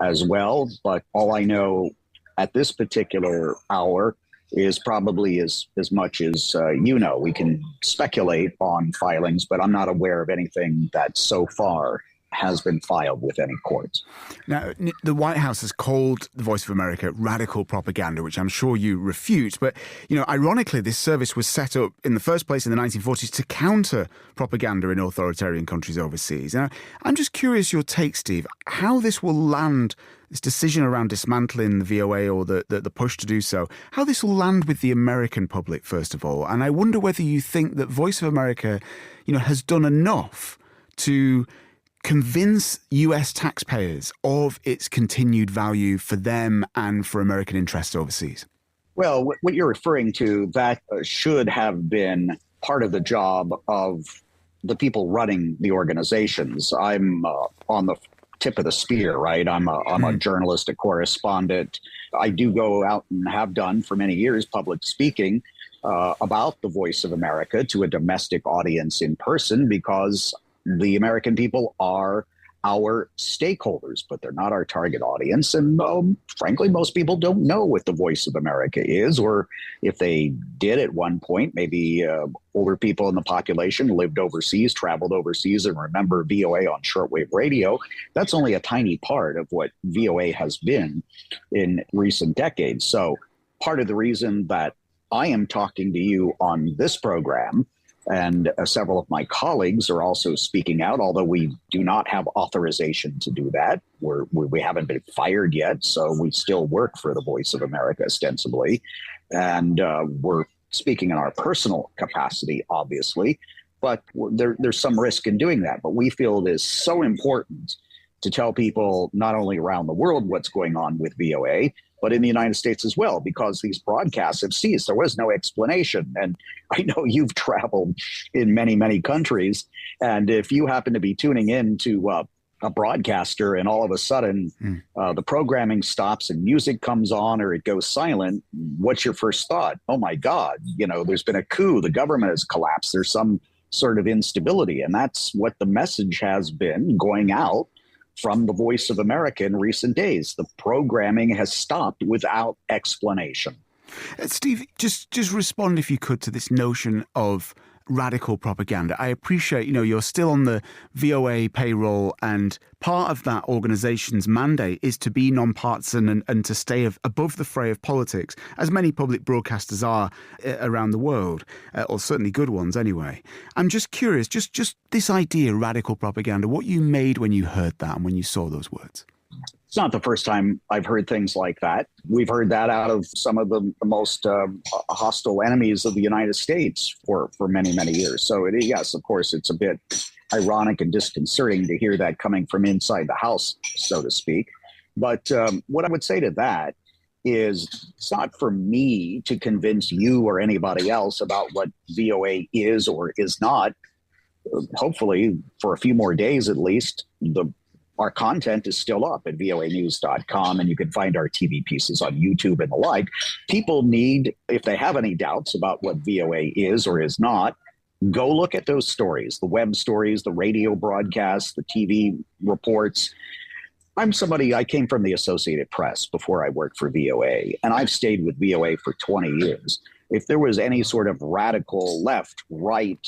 as well. But all I know at this particular hour is probably as much as we can speculate on filings, but I'm not aware of anything that so far has been filed with any court. Now, the White House has called the Voice of America radical propaganda, which I'm sure you refute. But, ironically, this service was set up in the first place in the 1940s to counter propaganda in authoritarian countries overseas. Now, I'm just curious your take, Steve, how this will land, this decision around dismantling the VOA or the push to do so, how this will land with the American public, first of all. And I wonder whether you think that Voice of America, has done enough to convince US taxpayers of its continued value for them and for American interests overseas? Well, what you're referring to, that should have been part of the job of the people running the organizations. I'm on the tip of the spear, right? I'm a journalist, a correspondent. I do go out and have done for many years public speaking. about the Voice of America to a domestic audience in person, because the American people are our stakeholders, but they're not our target audience. And frankly, most people don't know what the Voice of America is, or if they did at one point, maybe older people in the population lived overseas, traveled overseas, and remember VOA on shortwave radio. That's only a tiny part of what VOA has been in recent decades. So part of the reason that I am talking to you on this program, and several of my colleagues are also speaking out, although we do not have authorization to do that. We haven't been fired yet, so we still work for the Voice of America ostensibly. And we're speaking in our personal capacity, obviously, but there's some risk in doing that. But we feel it is so important to tell people not only around the world what's going on with VOA, but in the United States as well, because these broadcasts have ceased. There was no explanation. And I know you've traveled in many, many countries. And if you happen to be tuning in to a broadcaster and all of a sudden the programming stops and music comes on or it goes silent, what's your first thought? Oh, my God, there's been a coup. The government has collapsed. There's some sort of instability. And that's what the message has been going out from the Voice of America in recent days. The programming has stopped without explanation. Steve, just respond, if you could, to this notion of radical propaganda. I appreciate, you're still on the VOA payroll, and part of that organization's mandate is to be non-partisan and to stay above the fray of politics, as many public broadcasters are around the world, or certainly good ones anyway. I'm just curious, just this idea, radical propaganda, what you made when you heard that and when you saw those words. It's not the first time I've heard things like that. We've heard that out of some of the most hostile enemies of the United States for many, many years. So yes, of course, it's a bit ironic and disconcerting to hear that coming from inside the house, so to speak. But what I would say to that is it's not for me to convince you or anybody else about what VOA is or is not. Hopefully, for a few more days at least, our content is still up at voanews.com, and you can find our TV pieces on YouTube and the like. People need, if they have any doubts about what VOA is or is not, go look at those stories, the web stories, the radio broadcasts, the TV reports. I came from the Associated Press before I worked for VOA, and I've stayed with VOA for 20 years. If there was any sort of radical left, right,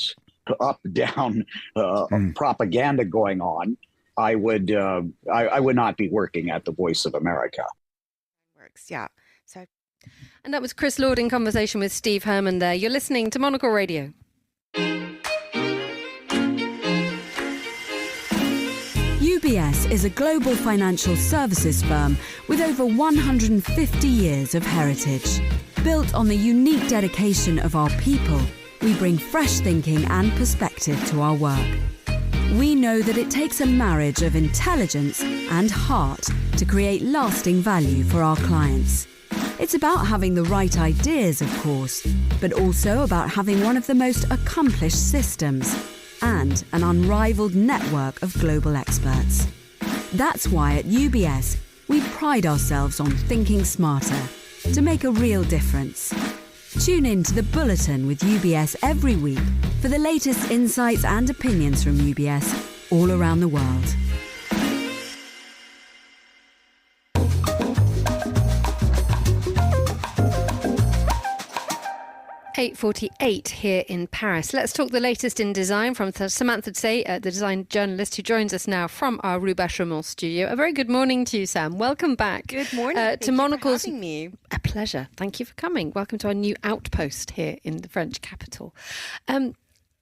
up, down propaganda going on, I would not be working at the Voice of America. Works, yeah. So, and that was Chris Lord in conversation with Steve Herman there. You're listening to Monocle Radio. UBS is a global financial services firm with over 150 years of heritage. Built on the unique dedication of our people, we bring fresh thinking and perspective to our work. We know that it takes a marriage of intelligence and heart to create lasting value for our clients. It's about having the right ideas, of course, but also about having one of the most accomplished systems and an unrivaled network of global experts. That's why at UBS, we pride ourselves on thinking smarter to make a real difference. Tune in to The Bulletin with UBS every week for the latest insights and opinions from UBS all around the world. 8:48 here in Paris. Let's talk the latest in design from Samantha Tsay, the design journalist who joins us now from our Rue Bachaumont studio. A very good morning to you, Sam. Welcome back. Good morning. To Monocle's. Thank you for having me. A pleasure. Thank you for coming. Welcome to our new outpost here in the French capital.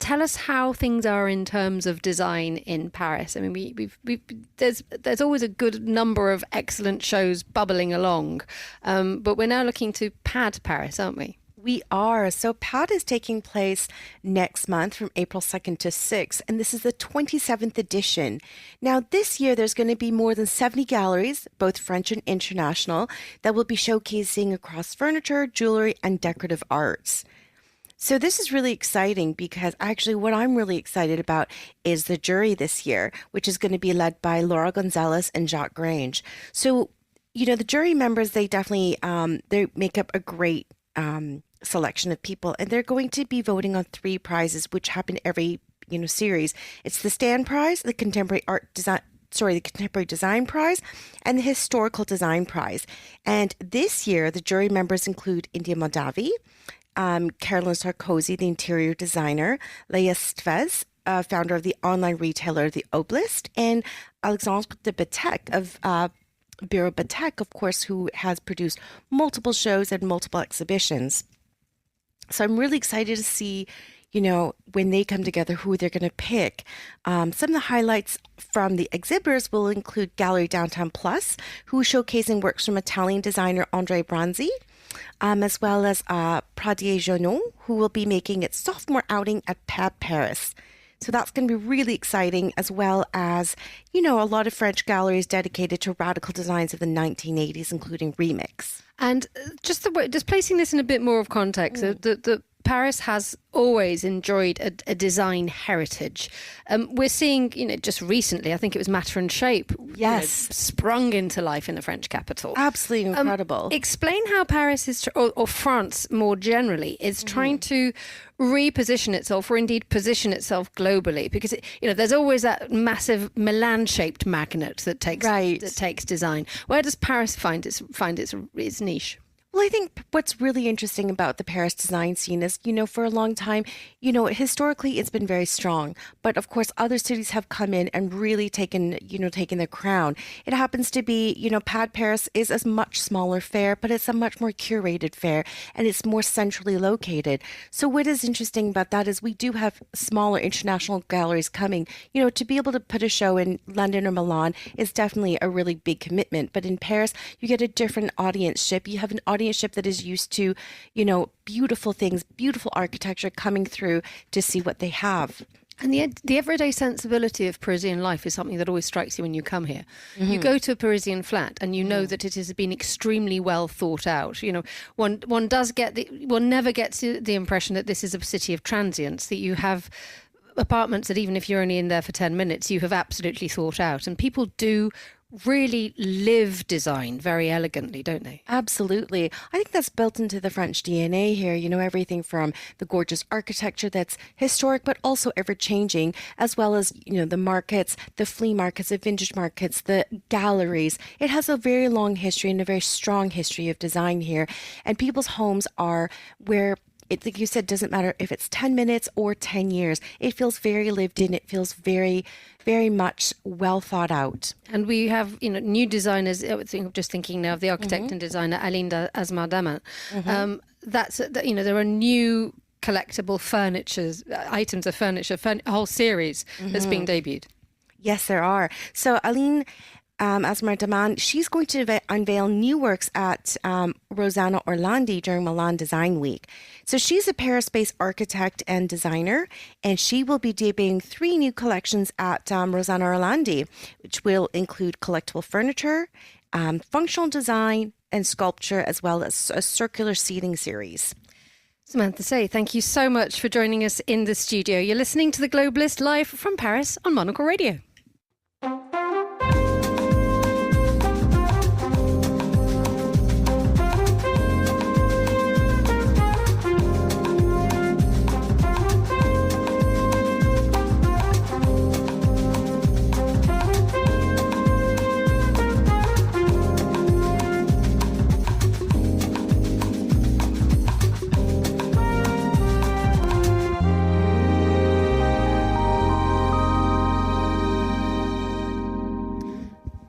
Tell us how things are in terms of design in Paris. I mean, there's always a good number of excellent shows bubbling along, but we're now looking to pad Paris, aren't we? We are. So PAD is taking place next month from April 2nd to 6th, and this is the 27th edition. Now, this year, there's going to be more than 70 galleries, both French and international, that will be showcasing across furniture, jewelry, and decorative arts. So this is really exciting because actually what I'm really excited about is the jury this year, which is going to be led by Laura Gonzalez and Jacques Grange. So, you know, the jury members, they definitely, they make up a great selection of people, and they're going to be voting on 3 prizes, which happen every series. It's the Stand Prize, the Contemporary Design Prize, and the Historical Design Prize. And this year, the jury members include India Moldavi, Caroline Sarkozy, the interior designer, Leia Stvez, founder of the online retailer The Globalist, and Alexandre de Batek of Bureau Batek, of course, who has produced multiple shows and multiple exhibitions. So I'm really excited to see, when they come together, who they're going to pick. Some of the highlights from the exhibitors will include Gallery Downtown Plus, who is showcasing works from Italian designer Andrea Branzi, as well as Pradier Jonot, who will be making its sophomore outing at Paris. So that's going to be really exciting, as well as, a lot of French galleries dedicated to radical designs of the 1980s, including Remix. And just placing this in a bit more of context, the Paris has always enjoyed a design heritage. We're seeing, just recently, I think it was Matter and Shape, sprung into life in the French capital. Absolutely incredible. Explain how Paris is, or France more generally, is trying to reposition itself, or indeed position itself globally, because there's always that massive Milan-shaped magnet that takes design. Where does Paris find its niche? Well, I think what's really interesting about the Paris design scene is, for a long time, historically it's been very strong. But of course, other cities have come in and really taken the crown. It happens to be, Pad Paris is a much smaller fair, but it's a much more curated fair, and it's more centrally located. So what is interesting about that is we do have smaller international galleries coming. To be able to put a show in London or Milan is definitely a really big commitment. But in Paris, you get a different audienceship. You have an audienceship that is used to, beautiful things, beautiful architecture coming through to see what they have. And the everyday sensibility of Parisian life is something that always strikes you when you come here. Mm-hmm. You go to a Parisian flat and you know that it has been extremely well thought out. One never gets the impression that this is a city of transients, that you have apartments that even if you're only in there for 10 minutes, you have absolutely thought out. And people do really live design very elegantly, don't they? Absolutely. I think that's built into the French DNA here. Everything from the gorgeous architecture that's historic, but also ever-changing, as well as, the markets, the flea markets, the vintage markets, the galleries. It has a very long history and a very strong history of design here. And people's homes are where it, like you said, doesn't matter if it's 10 minutes or 10 years. It feels very lived in. It feels very, very much well thought out. And we have, new designers. I'm just thinking now of the architect and designer Aline Asmar-Daman. There are new collectible items of furniture, a whole series that's being debuted. Yes, there are. So Aline Asmar-Daman, she's going to unveil new works at Rosanna Orlandi during Milan Design Week. So she's a Paris-based architect and designer, and she will be debuting 3 new collections at Rosanna Orlandi, which will include collectible furniture, functional design, and sculpture, as well as a circular seating series. Samantha Say, thank you so much for joining us in the studio. You're listening to The Globalist live from Paris on Monocle Radio.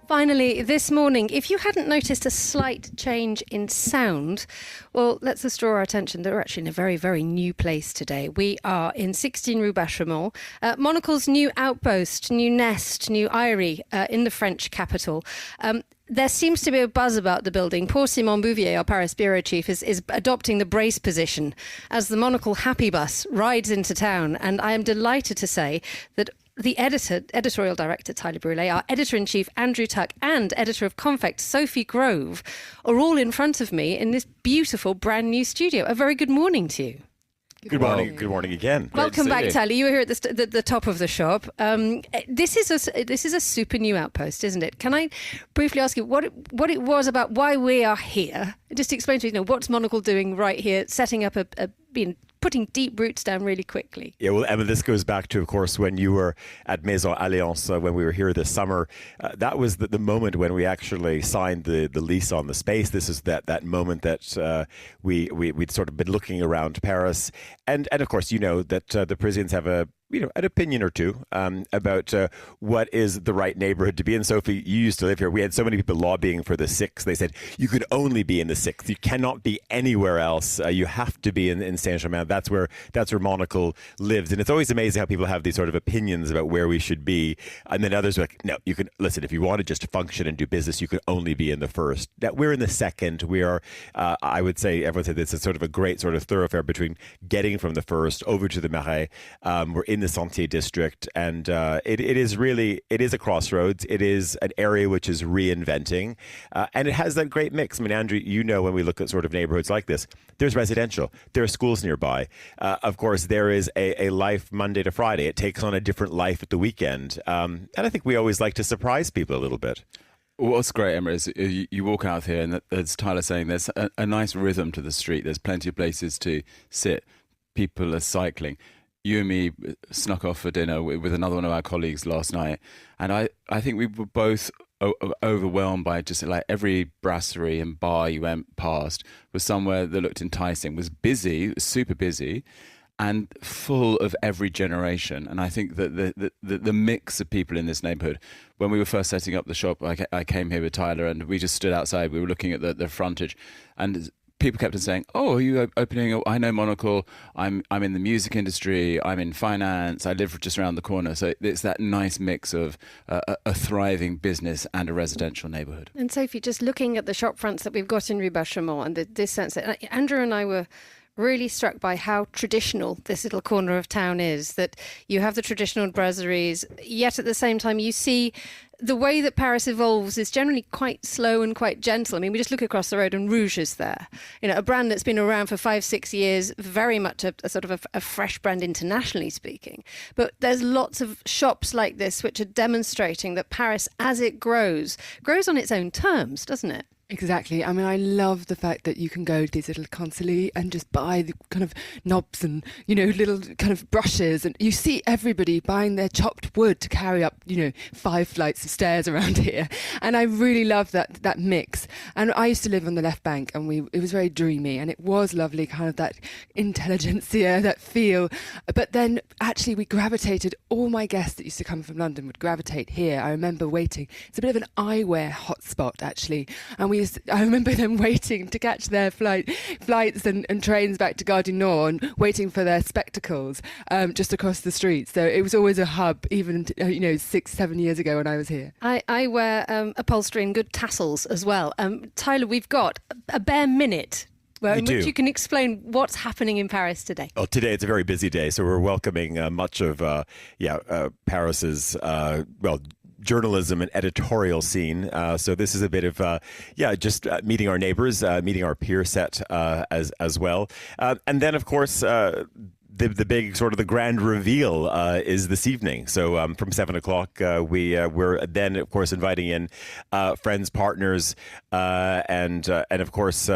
Finally, this morning, if you hadn't noticed a slight change in sound, well, let's just draw our attention that we're actually in a very, very new place today. We are in 16 Rue Bachaumont, Monocle's new outpost, new nest, new eyrie in the French capital. There seems to be a buzz about the building. Poor Simon Bouvier, our Paris bureau chief, is adopting the brace position as the Monocle Happy Bus rides into town. And I am delighted to say that the editorial director, Tyler Brûlé, our editor-in-chief, Andrew Tuck, and editor of Confect, Sophie Grove, are all in front of me in this beautiful brand new studio. A very good morning to you. Good morning. Good morning again. Welcome back, Tyler. You were here at the top of the shop. This is a super new outpost, isn't it? Can I briefly ask you what it was about, why we are here? Just explain to me, what's Monocle doing right here, setting up putting deep roots down really quickly. Yeah, well, Emma, this goes back to, of course, when you were at Maison Alliance when we were here this summer. That was the moment when we actually signed the lease on the space. This is that moment that we'd sort of been looking around Paris. And of course, you know that the Parisians have an opinion or two about what is the right neighborhood to be in. Sophie, you used to live here. We had so many people lobbying for the 6th. They said, you could only be in the 6th. You cannot be anywhere else. You have to be in Saint-Germain. That's where Monocle lives. And it's always amazing how people have these sort of opinions about where we should be. And then others are like, no, you can, listen, if you wanted just to function and do business, you could only be in the 1st. Now, we're in the 2nd. We are, I would say, everyone said this is sort of a great sort of thoroughfare between getting from the 1st over to the Marais. We're in the Sentier district, and it is a crossroads. It is an area which is reinventing, and it has that great mix. I mean, Andrew, you know, when we look at sort of neighborhoods like this, there's residential, there are schools nearby. Of course, there is a life Monday to Friday. It takes on a different life at the weekend, and I think we always like to surprise people a little bit. What's great, Emma, is you walk out here, and as Tyler's saying, there's a nice rhythm to the street. There's plenty of places to sit. People are cycling. You and me snuck off for dinner with another one of our colleagues last night, and I think we were both overwhelmed by just like every brasserie and bar you went past was somewhere that looked enticing, was busy, super busy, and full of every generation. And I think that the mix of people in this neighborhood, when we were first setting up the shop, I came here with Tyler and we just stood outside. We were looking at the frontage, and people kept on saying, "Oh, are you opening? I know Monocle. I'm in the music industry. I'm in finance. I live just around the corner." So it's that nice mix of a thriving business and a residential neighbourhood. And Sophie, just looking at the shop fronts that we've got in Rue Bachaumont and this sense that Andrew and I were really struck by how traditional this little corner of town is, that you have the traditional brasseries, yet at the same time you see the way that Paris evolves is generally quite slow and quite gentle. I mean, we just look across the road and Rouge is there. You know, a brand that's been around for 5-6 years, very much a sort of a fresh brand internationally speaking. But there's lots of shops like this which are demonstrating that Paris, as it grows on its own terms, doesn't it? Exactly. I mean, I love the fact that you can go to these little consoles and just buy the kind of knobs and, you know, little kind of brushes. And you see everybody buying their chopped wood to carry up, 5 flights of stairs around here. And I really love that mix. And I used to live on the left bank, and it was very dreamy, and it was lovely, kind of that intelligentsia, that feel. But then actually we gravitated, all my guests that used to come from London would gravitate here. I remember waiting. It's a bit of an eyewear hotspot, actually. And I remember them waiting to catch their flights and trains back to Gare du Nord, and waiting for their spectacles just across the street. So it was always a hub, even 6-7 years ago when I was here. I wear upholstery and good tassels as well. Tyler, we've got a bare minute in which you can explain what's happening in Paris today. Well, today it's a very busy day, so we're welcoming much of Paris's journalism and editorial scene. So this is a bit of just meeting our neighbors, meeting our peer set as well, and then of course the big sort of the grand reveal is this evening. So from 7:00 we're then of course inviting in friends, partners, and of course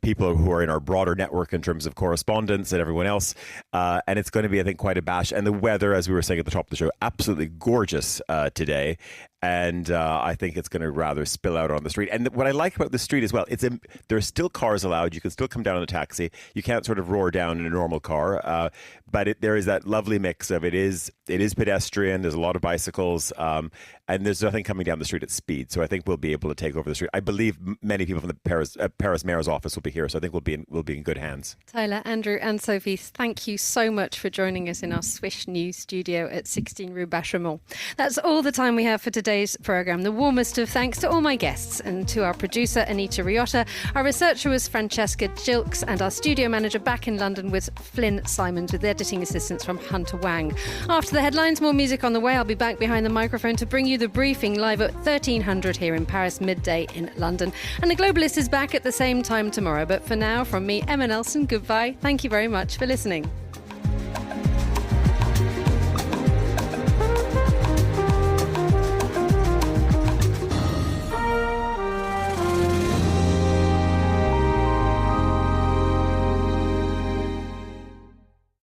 people who are in our broader network in terms of correspondents and everyone else. And it's going to be, I think, quite a bash. And the weather, as we were saying at the top of the show, absolutely gorgeous today. And I think it's going to rather spill out on the street. And what I like about the street as well, there are still cars allowed. You can still come down in a taxi. You can't sort of roar down in a normal car. But there is that lovely mix of it is pedestrian. There's a lot of bicycles. And there's nothing coming down the street at speed. So I think we'll be able to take over the street. I believe many people from the Paris Mayor's office will be here. So I think we'll be in good hands. Tyler, Andrew and Sophie, thank you so much for joining us in our Swish News studio at 16 Rue Bachaumont. That's all the time we have for today's programme. The warmest of thanks to all my guests and to our producer, Anita Riotta. Our researcher was Francesca Jilks, and our studio manager back in London was Flynn Simons, with editing assistance from Hunter Wang. After the headlines, more music on the way. I'll be back behind the microphone to bring you the briefing live at 1300 here in Paris, midday in London. And the Globalist is back at the same time tomorrow. But for now, from me, Emma Nelson, goodbye. Thank you very much for listening.